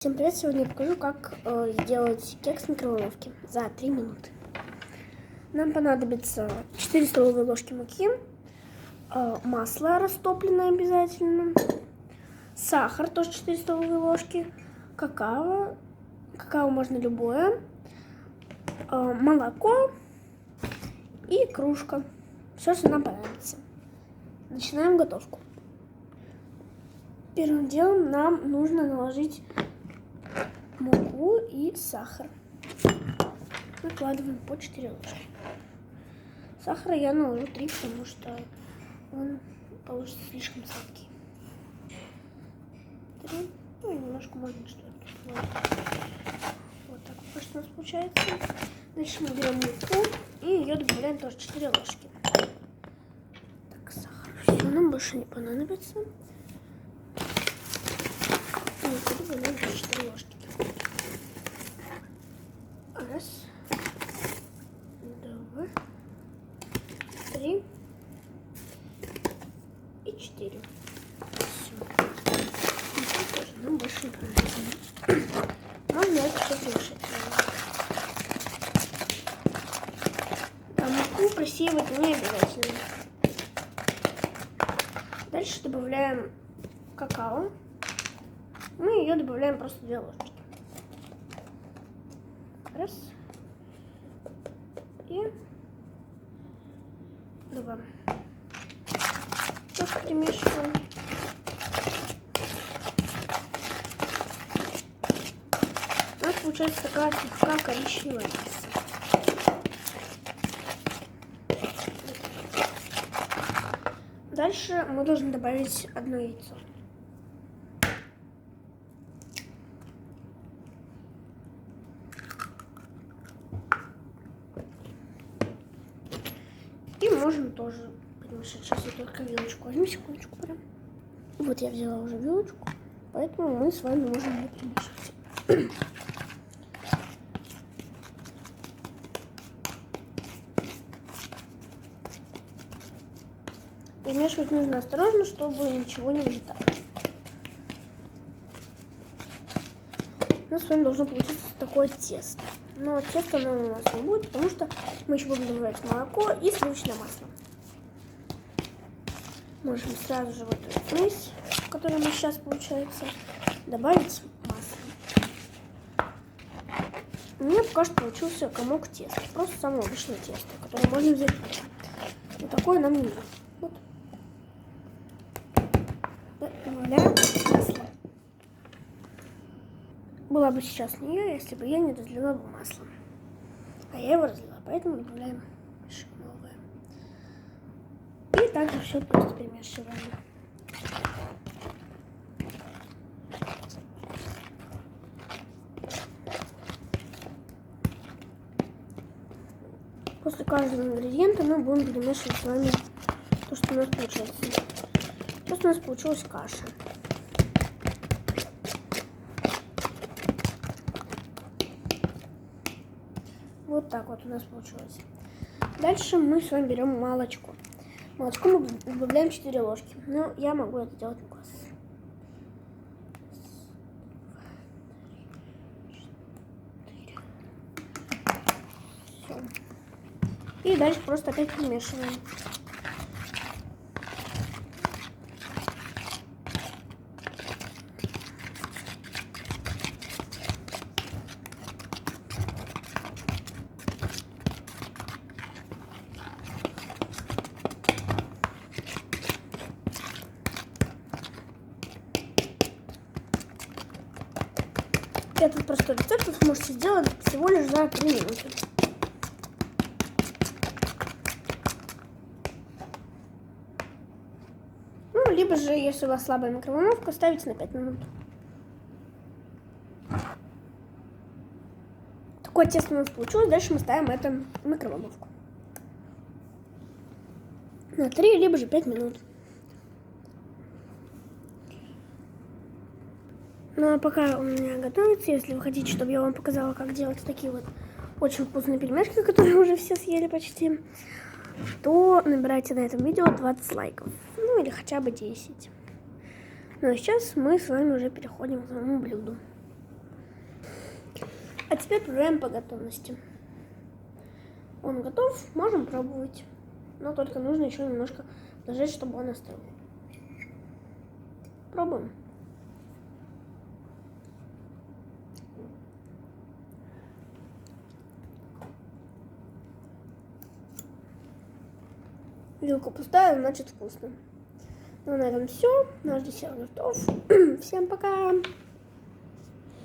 Всем привет! Сегодня я покажу, как сделать кекс в микроволновке за 3 минуты. Нам понадобится 4 столовые ложки муки, масло растопленное обязательно, сахар тоже 4 столовые ложки, какао можно любое, молоко и кружка. Все, что нам понадобится. Начинаем готовку. Первым делом нам нужно наложить муку и сахар. Накладываем по 4 ложки. Сахара я наложу 3, потому что он получится слишком сладкий. 3. Ну, немножко можно что-то. Вот так пока что у нас получается. Дальше мы берем муку и ее добавляем тоже 4 ложки. Так, сахар. Все, нам больше не понадобится. И добавляем 4 ложки. Раз, два, 3 и 4. Все. Тоже нам больше не понадобится. Можно это все смешать. А муку просеивать не обязательно. Дальше добавляем какао. Мы ее добавляем просто 2 ложечки. Раз. И 2. Просто перемешиваем. У нас получается такая слегка коричневая масса. Дальше мы должны добавить 1 яйцо. И можем тоже перемешать. Сейчас я только вилочку возьму, секундочку прям. Вот я взяла уже вилочку, поэтому мы с вами можем ее перемешать. Перемешивать нужно осторожно, чтобы ничего не вылетало. У нас с вами должно получиться такое тесто. Но тесто оно у нас не будет, потому что мы еще будем добавлять молоко и сливочное масло. Можем сразу же в эту смесь, которая у нас сейчас получается, добавить масло. У меня пока что получился комок теста. Просто самое обычное тесто, которое можно взять. Вот такое нам не нужно. Вот. Добавляем масло. Была бы сейчас не я, если бы я не разлила бы масло. А я его разлила, поэтому добавляем еще новое. И также все просто перемешиваем. После каждого ингредиента мы будем перемешивать с вами то, что у нас получается. Просто у нас получилась каша. Вот так вот у нас получилось. Дальше мы с вами берем молочко. Молочко мы добавляем 4 ложки. Но я могу это делать у вас. Все. И дальше просто опять перемешиваем. Этот простой рецепт вы сможете сделать всего лишь за 3 минуты. Ну, либо же, если у вас слабая микроволновка, ставите на 5 минут. Такое тесто у нас получилось. Дальше мы ставим это в микроволновку. На 3, либо же 5 минут. Ну а пока у меня готовится, если вы хотите, чтобы я вам показала, как делать такие вот очень вкусные пельмешки, которые уже все съели почти, то набирайте на этом видео 20 лайков. Ну или хотя бы 10. Ну а сейчас мы с вами уже переходим к самому блюду. теперь проверяем по готовности. Он готов, можем пробовать. Но только нужно еще немножко дождать, чтобы он остыл. Пробуем. Вилка пустая, значит вкусно. Ну, на этом все. Наш десерт готов. Всем пока!